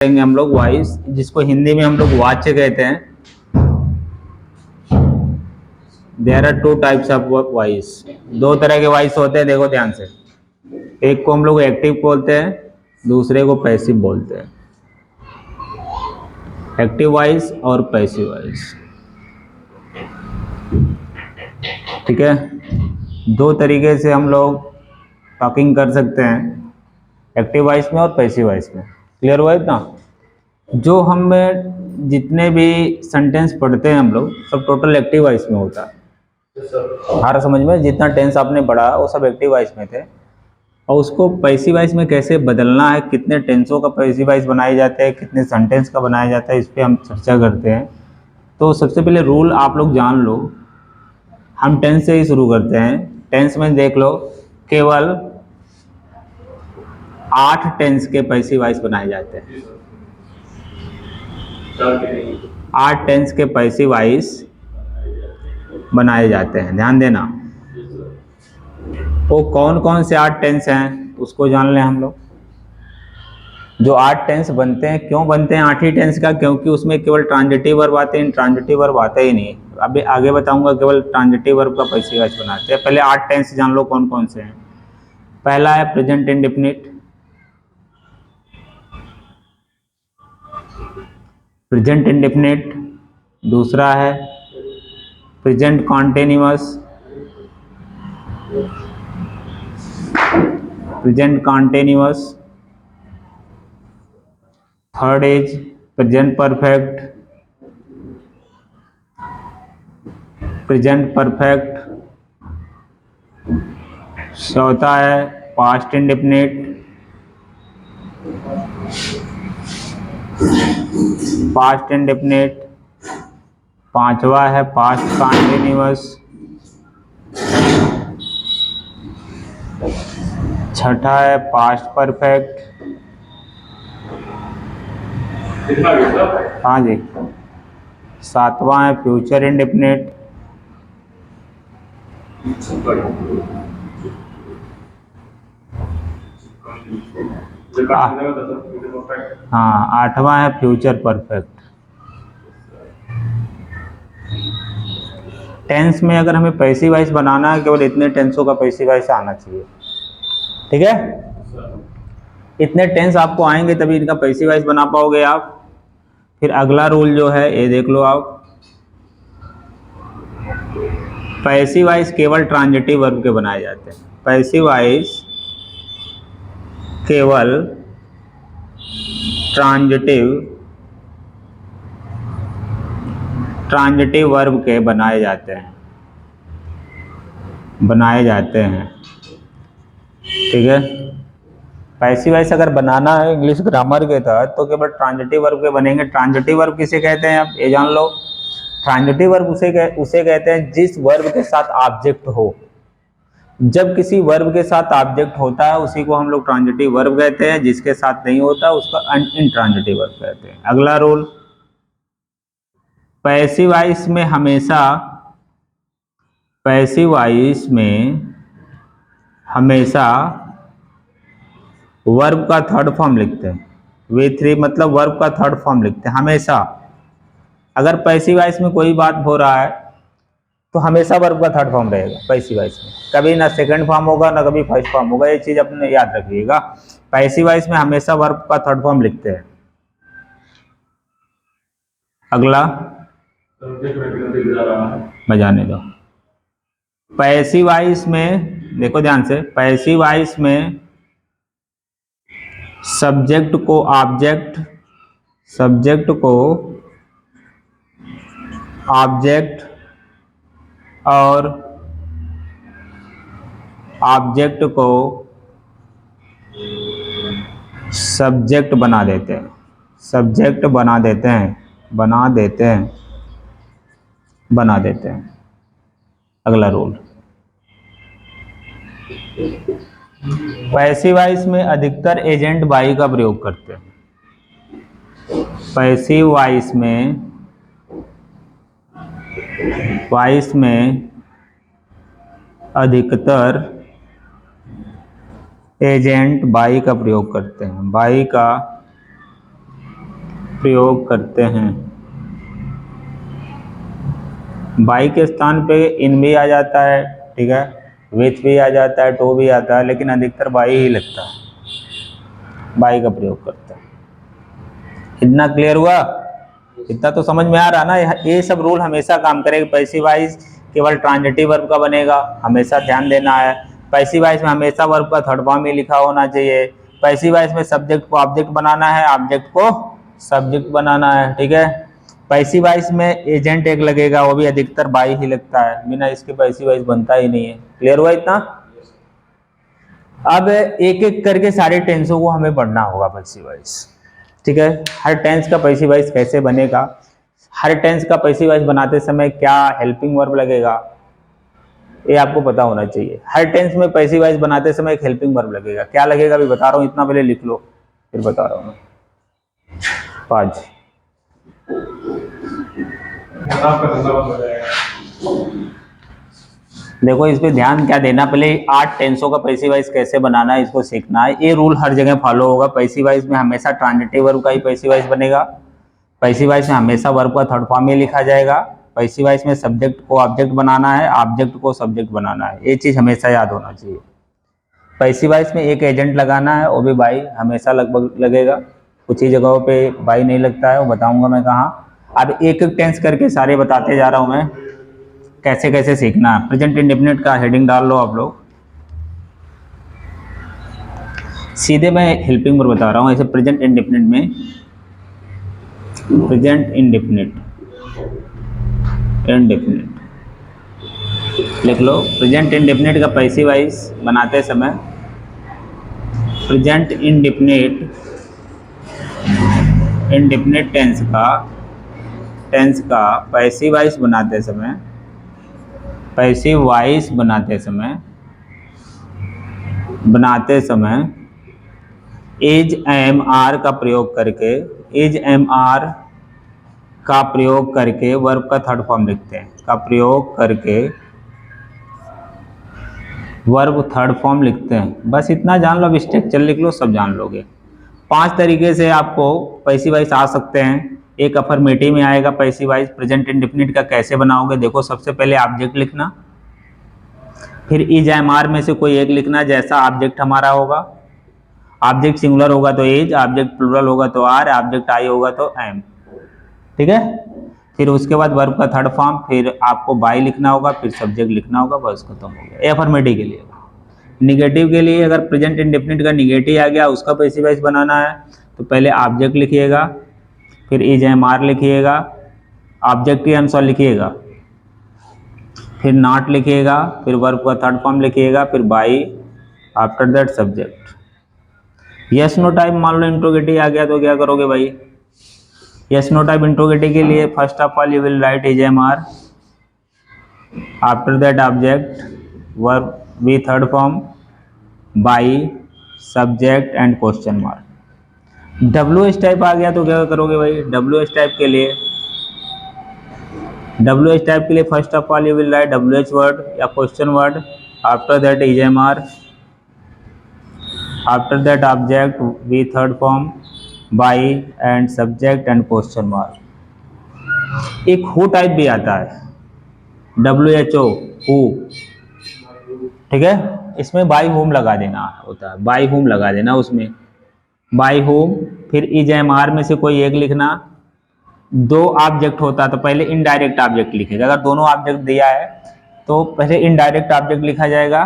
करेंगे हम लोग वॉइस, जिसको हिंदी में हम लोग वाच्य कहते हैं। There are two types of voice. दो तरह के वॉइस होते हैं, देखो ध्यान से। एक को हम लोग एक्टिव बोलते हैं, दूसरे को पैसिव बोलते हैं। एक्टिव वॉइस और पैसिव वॉइस, ठीक है। दो तरीके से हम लोग टॉकिंग कर सकते हैं, एक्टिव वॉइस में और पैसिव वॉइस में। क्लियर हुआ इतना? जो हम जितने भी सेंटेंस पढ़ते हैं हम लोग, सब टोटल एक्टिव वॉइस में होता है। हर समझ में जितना टेंस आपने पढ़ा वो सब एक्टिव वॉइस में थे, और उसको पैसिव वॉइस में कैसे बदलना है, कितने टेंसों का पैसिव वॉइस बनाए जाते हैं, कितने सेंटेंस का बनाया जाता है, इस पर हम चर्चा करते हैं। तो सबसे पहले रूल आप लोग जान लो। हम टेंस से ही शुरू करते हैं। टेंस में देख लो, केवल 8 टेंस के पैसिव वॉइस बनाए जाते हैं। 8 टेंस के पैसिव वॉइस बनाए जाते हैं, ध्यान देना। वो कौन कौन से 8 टेंस हैं उसको जान लें हम लोग। जो 8 टेंस बनते हैं, क्यों बनते हैं 8 ही टेंस का? क्योंकि उसमें केवल ट्रांजिटिव वर्ब आते हैं, इंट्रांजिटिव वर्ब आते ही नहीं। अभी आगे बताऊंगा केवल ट्रांजिटिव वर्ब का पैसिव वॉइस बनाते हैं। पहले 8 टेंस जान लो कौन कौन से हैं। पहला है प्रेजेंट इंडेफिनिट, प्रेजेंट इंडेफिनिट। दूसरा है present continuous, present continuous. Third is present perfect, present perfect. चौथा है पास्ट इंडेफिनिट, पास्ट इंडेफिनिट। पांचवा है पास्ट कॉन्टिन्यूअस। छठा है पास्ट परफेक्ट। हाँ जी। सातवां है फ्यूचर इंडेफिनिट। हाँ, आठवां है फ्यूचर परफेक्ट। टेंस में अगर हमें पैसिव वॉइस बनाना है, केवल इतने टेंसों का पैसिव वॉइस आना चाहिए, ठीक है। इतने टेंस आपको आएंगे तभी इनका पैसिव वॉइस बना पाओगे आप। फिर अगला रूल जो है ये देख लो आप। पैसिव वॉइस केवल ट्रांजिटिव वर्ब के बनाए जाते हैं। पैसिव वॉइस केवल ट्रांजिटिव वर्ब के बनाए जाते हैं, ठीक है। पैसिव वॉइस अगर बनाना है इंग्लिश ग्रामर के तहत तो केवल ट्रांजिटिव वर्ब के बनेंगे। ट्रांजिटिव वर्ब किसे कहते हैं आप ये जान लो। ट्रांजिटिव वर्ब उसे कहते हैं जिस वर्ब के साथ ऑब्जेक्ट हो। जब किसी वर्ब के साथ ऑब्जेक्ट होता है उसी को हम लोग ट्रांजिटिव वर्ब कहते हैं, जिसके साथ नहीं होता उसका इंट्रांजिटिव वर्ब कहते हैं। अगला रूल, पैसिव वॉइस में हमेशा वर्ब का थर्ड फॉर्म लिखते हैं। V3 मतलब वर्ब का थर्ड फॉर्म लिखते हैं हमेशा। अगर पैसिव वॉइस में कोई बात हो रहा है तो हमेशा वर्ब का थर्ड फॉर्म रहेगा पैसिव वॉइस में। कभी ना सेकंड फॉर्म होगा ना कभी फर्स्ट फॉर्म होगा, ये चीज अपने याद रखिएगा। पैसिव वॉइस में हमेशा वर्ब का थर्ड फॉर्म लिखते हैं। अगला बजाने दो। पैसिव वॉइस में देखो ध्यान से, पैसिव वॉइस में सब्जेक्ट को ऑब्जेक्ट और ऑब्जेक्ट को सब्जेक्ट बना देते हैं। अगला रूल, पैसिव वॉइस में अधिकतर एजेंट बाई का प्रयोग करते हैं। पैसिव वॉइस में अधिकतर एजेंट बाई का प्रयोग करते हैं। बाई का प्रयोग करते हैं। बाई के स्थान पे इन भी आ जाता है, ठीक है, विथ भी आ जाता है, टू भी आता है, लेकिन अधिकतर बाई ही लगता है, बाई का प्रयोग करते हैं। इतना क्लियर हुआ? इतना तो समझ में आ रहा ना? ये सब रूल हमेशा काम करेगा। पैसिव वॉइस केवल ट्रांजिटिव वर्ब का बनेगा, हमेशा ध्यान देना है। पैसिव वॉइस में हमेशा वर्ब का थर्ड फॉर्म ही लिखा होना चाहिए। पैसिव वॉइस में सब्जेक्ट को ऑब्जेक्ट बनाना है, ऑब्जेक्ट को सब्जेक्ट बनाना है, ठीक है। पैसिव वॉइस में एजेंट एक लगेगा, वो भी अधिकतर बाई ही लगता है, बिना इसके पैसिव वॉइस बनता ही नहीं है। क्लियर हुआ इतना? अब एक एक करके सारे टेंसों को हमें पढ़ना होगा पैसिव वॉइस, ठीक है। हर टेंस का पैसिव वॉइस कैसे बनेगा, हर टेंस का पैसिव वॉइस बनाते समय क्या हेल्पिंग वर्ब लगेगा, ये आपको पता होना चाहिए। हर टेंस में पैसिव वॉइस बनाते समय एक हेल्पिंग वर्ब लगेगा। क्या लगेगा अभी बता रहा हूँ, इतना पहले लिख लो फिर बता रहा हूँ। 5 देखो इस पे ध्यान क्या देना, पहले 8 टेंसों का पैसिव वॉइस कैसे बनाना है इसको सीखना है। ये रूल हर जगह फॉलो होगा। पैसिव वॉइस में हमेशा ट्रांजिटिव वर्ब का ही पैसिव वॉइस बनेगा। पैसिव वॉइस में हमेशा वर्ब का थर्ड फॉर्म में लिखा जाएगा। पैसिव वॉइस में सब्जेक्ट को ऑब्जेक्ट बनाना है, ऑब्जेक्ट को सब्जेक्ट बनाना है। ये चीज हमेशा याद होना चाहिए। पैसिव वॉइस में एक एजेंट लगाना है, वो भी बाई हमेशा लगभग लगेगा। कुछ ही जगहों पे बाई नहीं लगता है, वो बताऊंगा मैं कहाँ। अब एक एक टेंस करके सारे बताते जा रहा हूँ मैं, कैसे कैसे सीखना है। प्रेजेंट इंडेफिनिट का हेडिंग डाल लो आप लोग। सीधे मैं हेल्पिंग वर्ब बता रहा हूँ। ऐसे प्रेजेंट इंडेफिनिट में, प्रेजेंट इंडेफिनिट लिख लो। प्रेजेंट इंडेफिनिट का पैसिव वॉइस बनाते समय, प्रेजेंट इंडेफिनिट टेंस का पैसिव वॉइस बनाते समय, पैसिव वॉइस बनाते समय इज एम आर का प्रयोग करके, इज एम आर का प्रयोग करके वर्ब का थर्ड फॉर्म लिखते हैं। का प्रयोग करके वर्ब थर्ड फॉर्म लिखते हैं। बस इतना जान लो, अब स्ट्रक्चर लिख लो, सब जान लोगे। 5 तरीके से आपको पैसिव वॉइस आ सकते हैं। एक अफर्मेटिव में आएगा पैसिव वॉइस। प्रेजेंट इंडेफिनिट का कैसे बनाओगे, देखो सबसे पहले ऑब्जेक्ट लिखना, फिर इज एम आर में से कोई एक लिखना जैसा ऑब्जेक्ट हमारा होगा। ऑब्जेक्ट सिंगुलर होगा तो इज, ऑब्जेक्ट प्लूरल होगा तो आर, ऑब्जेक्ट आई होगा तो एम, ठीक है। फिर उसके बाद वर्ब का थर्ड फॉर्म, फिर आपको बाई लिखना होगा, फिर सब्जेक्ट लिखना होगा, बस खत्म हो गया। अफर्मेटिव के लिए। निगेटिव के लिए अगर प्रेजेंट इंडेफिनिट का निगेटिव आ गया, उसका पैसिव वॉइस बनाना है तो पहले ऑब्जेक्ट लिखिएगा, फिर इज एम आर लिखिएगा, ऑब्जेक्ट के अनुसार लिखिएगा, फिर नॉट लिखिएगा, फिर वर्ब का थर्ड फॉर्म लिखिएगा, फिर by, after that subject. Yes no type मान लो इंट्रोगेटिव आ गया तो क्या करोगे भाई? यस नो टाइप इंट्रोगेटिव के लिए first of all you will write is am are, after that object, verb V third form, by, subject and question mark. W H type आ गया तो क्या करोगे भाई? डब्ल्यू एच टाइप के लिए first of all you will write W H word या question word, after that is am are, after that object V third form, by and subject and question mark. एक who type भी आता है, WHO who, ठीक है। इसमें by home लगा देना होता है, बाई होम लगा देना उसमें, बाई होम। फिर इज एम आर में से कोई एक लिखना। 2 ऑब्जेक्ट होता है तो पहले इनडायरेक्ट ऑब्जेक्ट लिखेगा। अगर दोनों ऑब्जेक्ट दिया है तो पहले इनडायरेक्ट ऑब्जेक्ट लिखा जाएगा,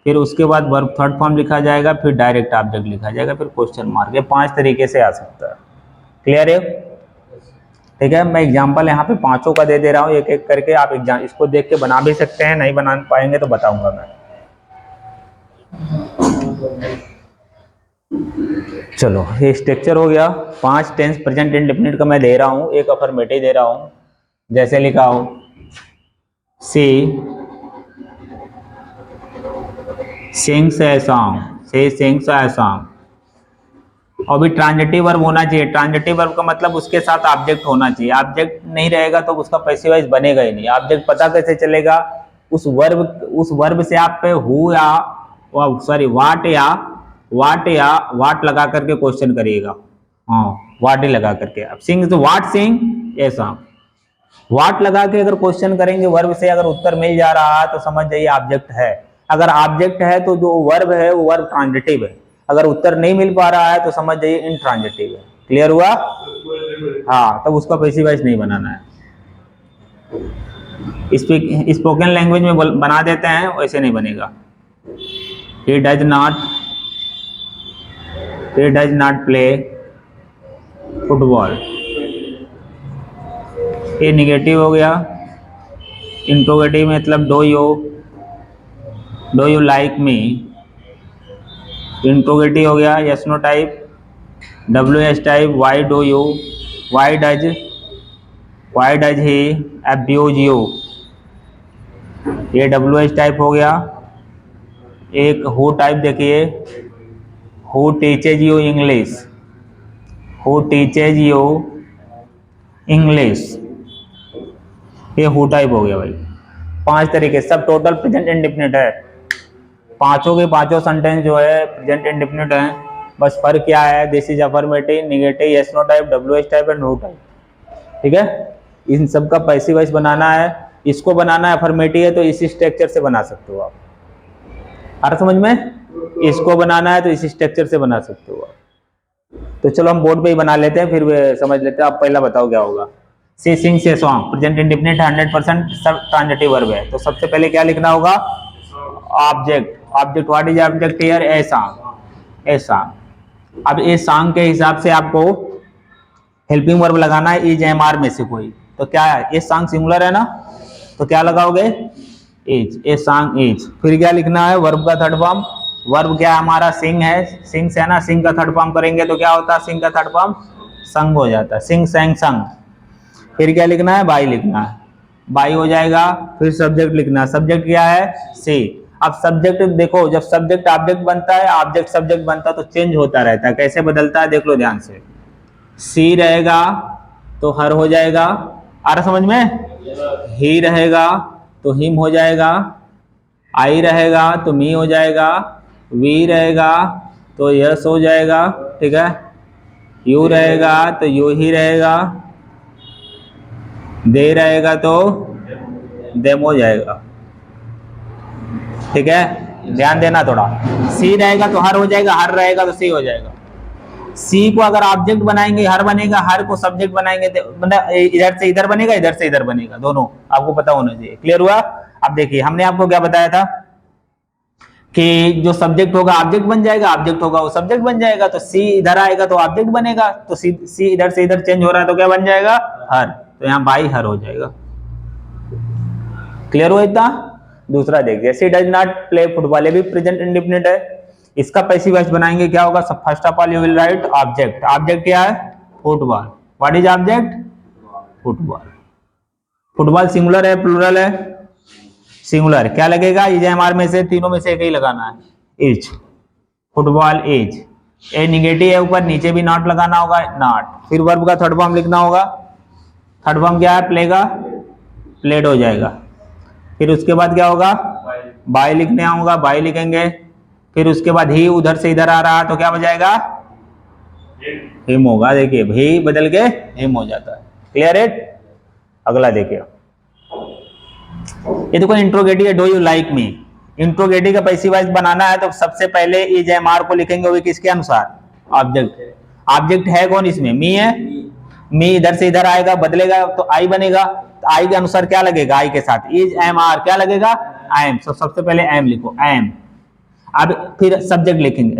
फिर उसके बाद वर्ब थर्ड फॉर्म लिखा जाएगा, फिर डायरेक्ट ऑब्जेक्ट लिखा जाएगा, फिर क्वेश्चन मार्क। ये 5 तरीके से आ सकता है। क्लियर है? ठीक है, मैं एग्जांपल यहाँ पे 5 का दे दे रहा हूँ, एक एक करके आप एग्जाम इसको देख के बना भी सकते हैं, नहीं बना पाएंगे तो बताऊंगा मैं। चलो ये स्ट्रक्चर हो गया। 5 टेंस प्रेजेंट इंडेफिनिट का मैं दे रहा हूँ, एक अफर्मेटिव दे रहा हूँ। जैसे लिखा हो she sings a song, she sings a song. और भी ट्रांजिटिव वर्ब होना चाहिए। ट्रांजिटिव वर्ब का मतलब उसके साथ ऑब्जेक्ट होना चाहिए। ऑब्जेक्ट नहीं रहेगा तो उसका पैसिव वॉइस बनेगा ही नहीं। ऑब्जेक्ट पता कैसे चलेगा? उस वर्ब से आप पे हु या सॉरी वाट लगा करके क्वेश्चन करिएगा। हाँ वाट ही लगा करके। अब सिंग तो वाट सिंग ए सॉन्ग, वाट लगा के अगर क्वेश्चन करेंगे वर्ब से, अगर उत्तर मिल जा रहा है तो समझ जाइए ऑब्जेक्ट है। अगर ऑब्जेक्ट है तो जो वर्ब है वो वर्ब ट्रांजिटिव है, अगर उत्तर नहीं मिल पा रहा है तो समझ जाइए इनट्रांजिटिव है। क्लियर हुआ? हाँ, तब उसका पैसिव वॉइस नहीं बनाना है। स्पोकन लैंग्वेज में बना देते हैं, वैसे नहीं बनेगा। he does not play football, ये निगेटिव हो गया। इंट्रोगेटिव मतलब do you like me, interrogative हो गया। Yes no type, WS type why do you, why does he abuse you, ये WH टाइप हो गया। एक हु टाइप देखिए, who teaches you English, who teaches you English, ये who type हो गया भाई। 5 तरीके, सब टोटल प्रेजेंट इंडेफिनिट है। पांचों के पांचों सेंटेंस जो है प्रेजेंट इंडेफिनिट है। बस फर्क क्या है, this is affirmative, negative, yes no type, WH type and who type. ठीक है, इन सब का पैसिव वॉइस बनाना है। इसको बनाना है अफर्मेटिव है तो इसी स्ट्रक्चर से बना सकते हो आप। आ रहा समझ में? इसको बनाना है तो इसी स्ट्रक्चर से बना सकते हो आप। तो चलो हम बोर्ड पे ही बना लेते हैं, फिर समझ लेते हैं। आप पहला बताओ क्या होगा। She sings a song, present indefinite 100% सब ट्रांजिटिव वर्ब है, तो सबसे पहले क्या लिखना होगा? Object. Object, what is object here? A song, a song. अब ए सॉन्ग के हिसाब से आपको हेल्पिंग वर्ब लगाना है, इज एम आर में से कोई। तो क्या है, ए सॉन्ग सिंगुलर है ना, तो क्या लगाओगे? Is, a song is. फिर क्या लिखना है? वर्ब का थर्ड फॉर्म। वर्ब क्या हमारा? सिंग है, सिंग्स है ना, सिंग का थर्ड फॉर्म करेंगे तो क्या होता है? सिंग का थर्ड फॉर्म संग हो जाता है, सिंग संग संग। फिर क्या लिखना है? बाई लिखना है, बाई हो जाएगा। फिर सब्जेक्ट लिखना है, सब्जेक्ट क्या है? सी। अब सब्जेक्ट देखो, जब सब्जेक्ट ऑब्जेक्ट बनता है, ऑब्जेक्ट सब्जेक्ट बनता है तो चेंज होता रहता है। कैसे बदलता है देख लो ध्यान से। सी रहेगा तो हर हो जाएगा, आ रहा समझ में? ही रहेगा तो हिम हो जाएगा, आई रहेगा तो मी हो जाएगा, वी रहेगा तो यस हो जाएगा, ठीक है। यू रहेगा तो यू ही रहेगा, दे रहेगा तो देम हो जाएगा, ठीक है। ध्यान देना थोड़ा। सी रहेगा तो हर हो जाएगा, हर रहेगा तो सी हो जाएगा। सी को अगर ऑब्जेक्ट बनाएंगे हर बनेगा, हर को सब्जेक्ट बनाएंगे तो मतलब इधर से इधर बनेगा, इधर से इधर बनेगा, दोनों आपको पता होना चाहिए। क्लियर हुआ? अब देखिए हमने आपको क्या बताया था कि जो सब्जेक्ट होगा ऑब्जेक्ट बन जाएगा, ऑब्जेक्ट होगा वो सब्जेक्ट बन जाएगा। तो सी इधर आएगा तो ऑब्जेक्ट बनेगा, तो सी इधर से इधर चेंज हो रहा है तो क्या बन जाएगा? हर। तो यहाँ बाई हर हो जाएगा। क्लियर हुआ इतना? दूसरा देखिए, सी डज नॉट प्ले फुटबॉल, ये भी प्रेजेंट इंडेफिनिट है। इसका पैसिव वॉइस बनाएंगे, क्या होगा? First of all you will right object. Object क्या है? Football. What is object? Football. Football singular है प्लूरल है? सिंगुलर। क्या लगेगा? इज एम आर में से तीनों में से एक ही लगाना है, is. Football is. A negative है ऊपर, नीचे भी नॉट लगाना होगा, नॉट। फिर वर्ब का थर्ड फॉर्म लिखना होगा। थर्ड फॉर्म क्या है? प्लेगा, प्लेड हो जाएगा। फिर उसके बाद क्या होगा? बाय लिखने होगा, बाय लिखेंगे। फिर उसके बाद ही उधर से इधर आ रहा तो क्या बजाएगा? हिम होगा। देखिए ही बदल के हिम हो जाता है। Clear it? अगला देखिए, ये देखो इंट्रोगेटिव है, do you like me. Interrogative का पैसिव वॉइस बनाना है तो सबसे पहले इज एम आर को लिखेंगे, वो किसके अनुसार? ऑब्जेक्ट। ऑब्जेक्ट है कौन इसमें? मी है। मी इधर से इधर आएगा, बदलेगा तो आई बनेगा। तो आई के अनुसार क्या लगेगा? आई के साथ इज एम आर क्या लगेगा? I am. सबसे पहले एम लिखो, एम। अब फिर सब्जेक्ट लिखेंगे,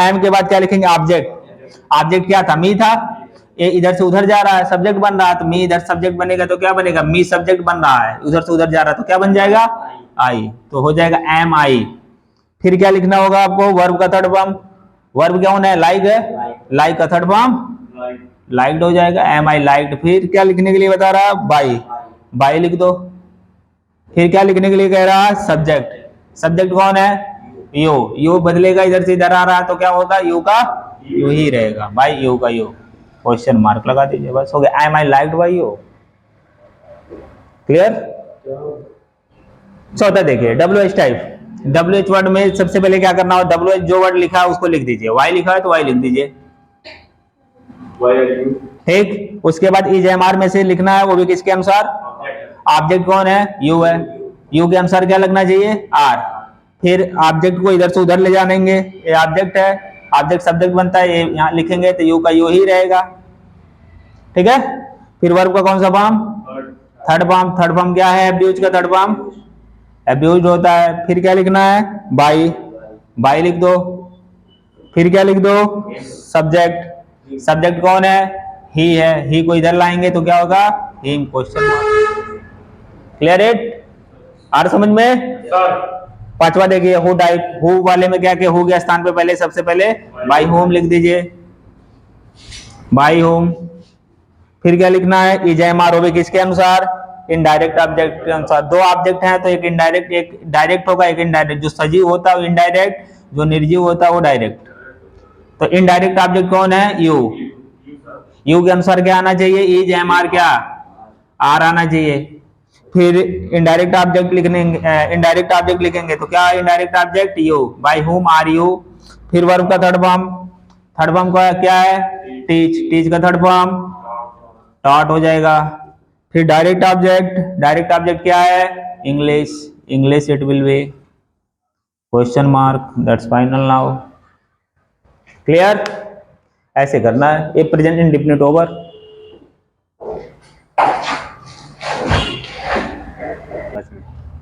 एम के बाद क्या लिखेंगे? ऑब्जेक्ट। ऑब्जेक्ट क्या था? मी था। ये इधर से उधर जा रहा है, सब्जेक्ट बन रहा है, तो मी इधर सब्जेक्ट बनेगा तो क्या बनेगा? मी सब्जेक्ट बन रहा है, उधर से उधर जा रहा है तो क्या बन जाएगा? आई। तो हो जाएगा एम आई। फिर क्या लिखना होगा आपको? वर्ब का थर्ड फॉर्म। वर्ब क्या होना है? लाइक है, लाइक का थर्ड फॉर्म लाइक्ड हो जाएगा, एम आई लाइक्ड। फिर क्या लिखने के लिए बता रहा है? बाई, बाई लिख दो। फिर क्या लिखने के लिए कह रहा है? सब्जेक्ट। सब्जेक्ट कौन है? यू। यू बदलेगा, इधर से इधर आ रहा है तो क्या होगा? यू का यू ही रहेगा, बाई यू का यू। क्वेश्चन मार्क लगा दीजिए, बस हो गया। Am I liked by you. Clear? चौथा देखिए, WH टाइप। WH वर्ड में सबसे पहले क्या करना हो? WH जो वर्ड लिखा है उसको लिख दीजिए। वाई लिखा है तो वाई लिख दीजिए, ठीक, उसके बाद इज एम आर में से लिखना है, वो भी किसके अनुसार, ऑब्जेक्ट कौन है, यू है, यू के अनुसार क्या लगना चाहिए, आर। फिर ऑब्जेक्ट को इधर से उधर ले जानेंगे, ये ऑब्जेक्ट है, ऑब्जेक्ट सब्जेक्ट बनता है, ये यहाँ लिखेंगे तो यू का यू ही रहेगा। ठीक है, फिर वर्ब का कौन सा form, third form. Third form क्या है, अब्यूज का थर्ड फॉर्म अब्यूज होता है। फिर क्या लिखना है, बाई, बाई लिख दो। फिर क्या लिख दो, सब्जेक्ट, सब्जेक्ट कौन है, ही है, ही को इधर लाएंगे तो क्या होगा, him, question mark. Clear it, आ रहा समझ में। पांचवा देखिए, हु टाइप, हु वाले में क्या क्या, हु के स्थान पे पहले सबसे पहले बाई होम लिख दीजिए, बाई होम। फिर क्या लिखना है, इज एम आर, भी किसके अनुसार, इनडायरेक्ट ऑब्जेक्ट के अनुसार। दो ऑब्जेक्ट हैं तो एक इनडायरेक्ट एक डायरेक्ट होगा, एक इनडायरेक्ट। जो सजीव होता है वो इनडायरेक्ट, जो निर्जीव होता है वो डायरेक्ट। तो इनडायरेक्ट ऑब्जेक्ट कौन है, यू, यू के अनुसार क्या आना चाहिए, इज एम आर क्या, आर आना चाहिए। फिर इनडायरेक्ट ऑब्जेक्ट लिखने, इनडायरेक्ट ऑब्जेक्ट लिखेंगे तो क्या, indirect object you, by whom are you. फिर वर्ब का थर्ड फॉर्म, थर्ड फॉर्म का क्या है, टीच, टीच का थर्ड फॉर्म टॉट हो जाएगा। फिर डायरेक्ट ऑब्जेक्ट, डायरेक्ट ऑब्जेक्ट क्या है, English, English it will be, question mark, that's final now. Clear, ऐसे करना है। ये प्रेजेंट इंडेफिनिट ओवर।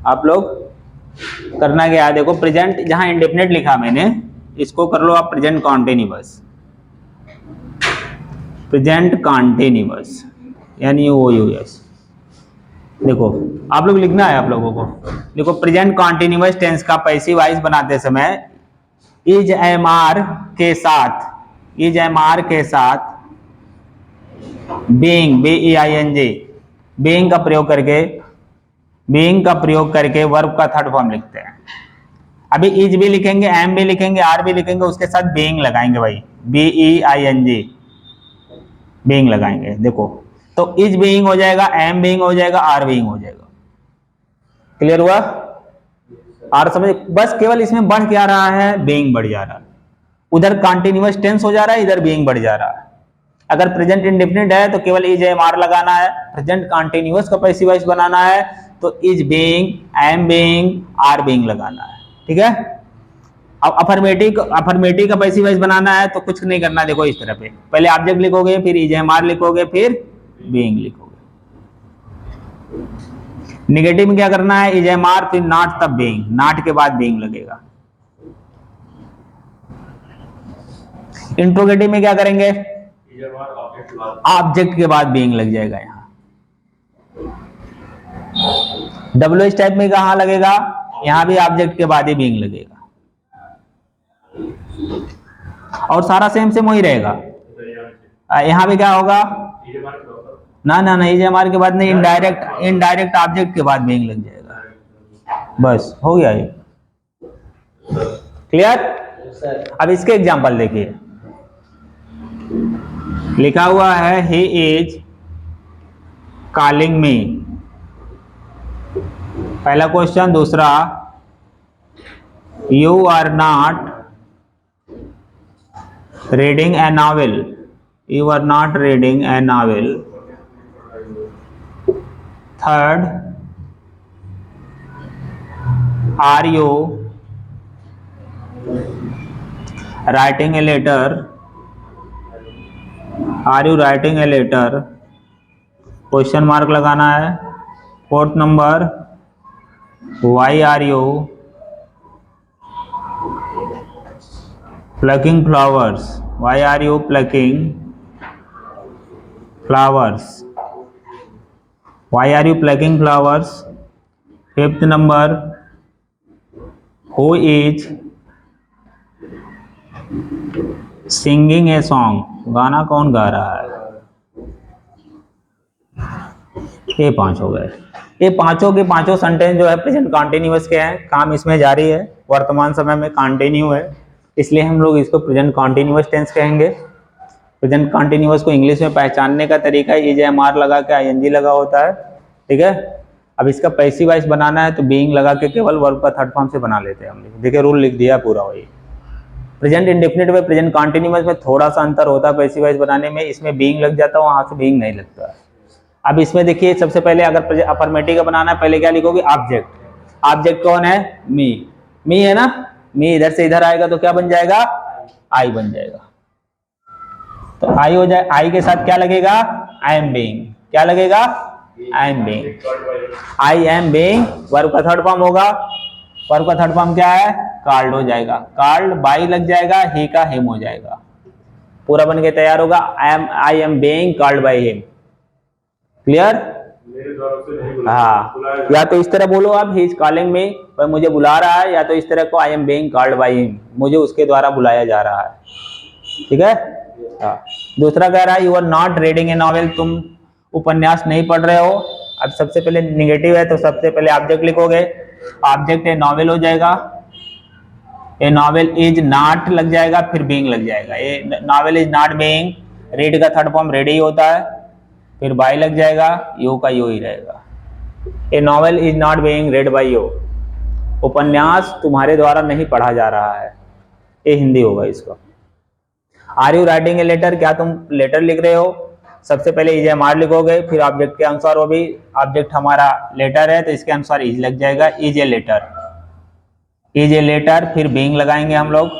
आप लोग करना क्या है, देखो प्रेजेंट जहां इंडेफिनिट लिखा मैंने, इसको कर लो आप प्रेजेंट कॉन्टिन्यूअस, प्रेजेंट कॉन्टिन्यूअस यानी ओ यू एस। देखो आप लोग लिखना है आप लोगों को, देखो प्रेजेंट कॉन्टिन्यूअस टेंस का पैसिव वॉइस बनाते समय इज एम आर के साथ, इज एम आर के साथ being, B E I N G, being का प्रयोग करके, बीइंग का प्रयोग करके वर्ब का थर्ड फॉर्म लिखते हैं। अभी इज भी लिखेंगे, एम भी लिखेंगे, आर भी लिखेंगे, उसके साथ बीइंग लगाएंगे भाई, B E I N G, being लगाएंगे। देखो तो इज बीइंग हो जाएगा, एम बीइंग हो जाएगा, आर बीइंग हो जाएगा। क्लियर हुआ, आर समझ, बस केवल इसमें बढ़ क्या रहा है, बीइंग बढ़ जा रहा है। उधर कॉन्टिन्यूअस टेंस हो जा रहा है, इधर बीइंग बढ़ जा रहा है। अगर प्रेजेंट इंडेफिनिट है तो केवल इज एम आर लगाना है, प्रेजेंट कॉन्टिन्यूअस का पैसिव वॉइस बनाना है तो is being, am being, are being लगाना है। ठीक है, अब अफर्मेटिव, अफर्मेटिव का पैसिव वॉइस बनाना है तो कुछ नहीं करना, देखो इस तरह पे पहले ऑब्जेक्ट लिखोगे, फिर इज एम आर लिखोगे, फिर बीइंग लिखोगे। निगेटिव में क्या करना है, इज एम आर फिर नॉट तब बीइंग, नॉट के बाद बीइंग लगेगा। इंट्रोगेटिव में क्या करेंगे, ऑब्जेक्ट के बाद बीइंग लग जाएगा। यहां डब्ल्यू एच टाइप में कहां लगेगा, यहां भी ऑब्जेक्ट के बाद ही बीइंग लगेगा, और सारा सेम सेम वही रहेगा। यहां भी क्या होगा, ना ना ना, इज एम आर के बाद नहीं, इनडायरेक्ट, इनडायरेक्ट ऑब्जेक्ट के बाद बीइंग लग जाएगा। बस हो गया ये, क्लियर। अब इसके एग्जांपल देखिए, लिखा हुआ है ही इज कॉलिंग मी, पहला क्वेश्चन। दूसरा, you are not reading a novel, you are not reading a novel. Third, are you writing a letter, are you writing a letter, question mark लगाना है। Fourth number, why are you plucking flowers, why are you plucking flowers, why are you plucking flowers. Fifth number, who is singing a song, गाना कौन गा रहा है। ये पांच हो गए। ये पांचों के पांचों सेंटेंस जो है प्रेजेंट कॉन्टिन्यूअस के हैं, काम इसमें जारी है, वर्तमान समय में कंटिन्यू है, इसलिए हम लोग इसको प्रेजेंट कॉन्टिन्यूअस टेंस कहेंगे। प्रेजेंट कॉन्टिन्यूअस को इंग्लिश में पहचानने का तरीका इज एम आर लगा के आईएनजी लगा होता है। ठीक है, अब इसका पैसिव वॉइस बनाना है तो बीइंग लगा के केवल वर्ब का थर्ड फॉर्म से बना लेते हैं हम। देखिए रूल लिख दिया पूरा वही। प्रेजेंट इंडेफिनिट में प्रेजेंट कॉन्टिन्यूअस में थोड़ा सा अंतर होता है पैसिव वॉइस बनाने में, इसमें बीइंग लग जाता है, वहां से बीइंग नहीं लगता है। अब इसमें देखिए सबसे पहले अगर अफर्मेटिव का बनाना है पहले क्या लिखोगे, ऑब्जेक्ट। ऑब्जेक्ट कौन है, मी है ना, मी इधर से इधर आएगा तो क्या बन जाएगा, आई बन जाएगा। तो आई हो जाए, आई के साथ क्या लगेगा, आई एम बीइंग, क्या लगेगा, I am being, I am being. Verb का थर्ड फॉर्म होगा, वर्ब का थर्ड फॉर्म क्या है, कॉल्ड हो जाएगा, कॉल्ड बाई लग जाएगा, ही का हिम हो जाएगा, पूरा बन के तैयार होगा, I am being called by him. Clear, हाँ, या तो इस तरह बोलो आप, ही इज कॉलिंग मी, वह मुझे बुला रहा है, या तो इस तरह को I am being called by him, मुझे उसके द्वारा बुलाया जा रहा है। ठीक है, हाँ। दूसरा कह रहा है you are not reading a novel, तुम उपन्यास नहीं पढ़ रहे हो। अब सबसे पहले निगेटिव है तो सबसे पहले ऑब्जेक्ट लिखोगे, ऑब्जेक्ट ए नॉवेल हो जाएगा, ए नॉवेल इज नॉट लग जाएगा, फिर बीइंग लग जाएगा, ए novel is not being, read का थर्ड फॉर्म रेडी होता है, फिर बाय लग जाएगा, यू का यू ही रहेगा, a novel is not being read by you, उपन्यास तुम्हारे द्वारा नहीं पढ़ा जा रहा है, ये हिंदी होगा इसका। Are you writing a letter, क्या तुम लेटर लिख रहे हो, सबसे पहले इज एम आर लिखोगे, फिर ऑब्जेक्ट के अनुसार, वो भी ऑब्जेक्ट हमारा लेटर है तो इसके अनुसार इज लग जाएगा, is a letter, is a letter, फिर बीइंग लगाएंगे हम लोग,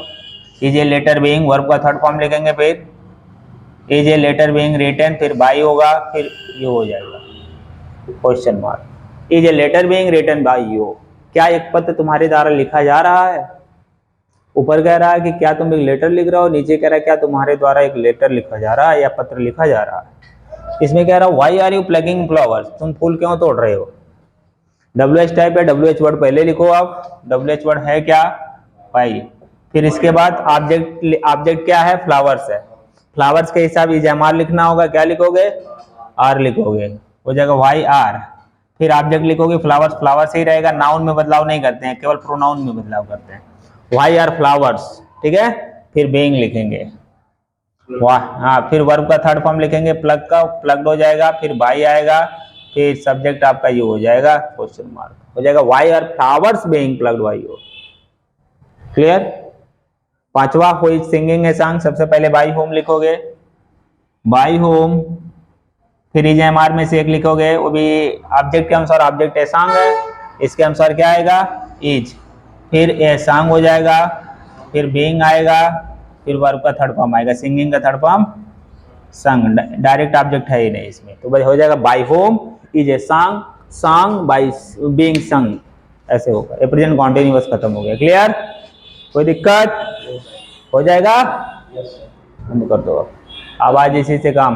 is a letter being, verb का थर्ड फॉर्म लिखेंगे, फिर is a letter being written, फिर बाई होगा, फिर यू हो जाएगा, question mark, is a letter being written by you, क्या एक पत्र तुम्हारे द्वारा लिखा जा रहा है, ऊपर कह रहा है कि क्या तुम एक लेटर लिख रहे हो, नीचे कह रहा है क्या तुम्हारे द्वारा एक लेटर लिखा जा रहा है या पत्र लिखा जा रहा है। इसमें कह रहा है why are you plucking flowers, तुम फूल क्यों तोड़ रहे हो, WH टाइप है, WH वर्ड पहले लिखो आप, WH वर्ड है क्या, वाई, फिर इसके बाद ऑब्जेक्ट क्या है, फ्लावर्स है, फ्लावर्स के हिसाब इज एम आर लिखना होगा, क्या लिखोगे, आर लिखोगे, हो जाएगा वाई आर, फिर ऑब्जेक्ट लिखोगे, फ्लावर्स, फ्लावर्स ही रहेगा, नाउन में बदलाव नहीं करते हैं, केवल प्रोनाउन में बदलाव करते हैं, वाई आर फ्लावर्स, ठीक है, फिर बीइंग लिखेंगे, वाह, हाँ, फिर वर्ब का थर्ड फॉर्म लिखेंगे, प्लग का प्लग्ड हो जाएगा, फिर बाई आएगा, फिर सब्जेक्ट आपका यू हो जाएगा, क्वेश्चन मार्क हो जाएगा, why are flowers being plucked by you. Clear. पांचवा, who is singing a song, सबसे पहले बाई होम लिखोगे, बाई होम, फिर इज एम आर में से एक लिखोगे, वो भी ऑब्जेक्ट के अनुसार, ऑब्जेक्ट ए सॉन्ग है, इसके अनुसार क्या आएगा, इज, फिर ए सॉन्ग हो जाएगा, फिर बीइंग आएगा, फिर वर्ब का थर्ड फॉर्म आएगा, सिंगिंग का third form sung, direct object है ही नहीं इसमें, तो भाई हो जाएगा by whom is a song, song by being sung, ऐसे होगा, ये प्रेजेंट कॉन्टिन्यूअस खत्म हो गया। क्लियर, कोई दिक्कत, हो जाएगा, बंद कर दो अब आज इसी से काम।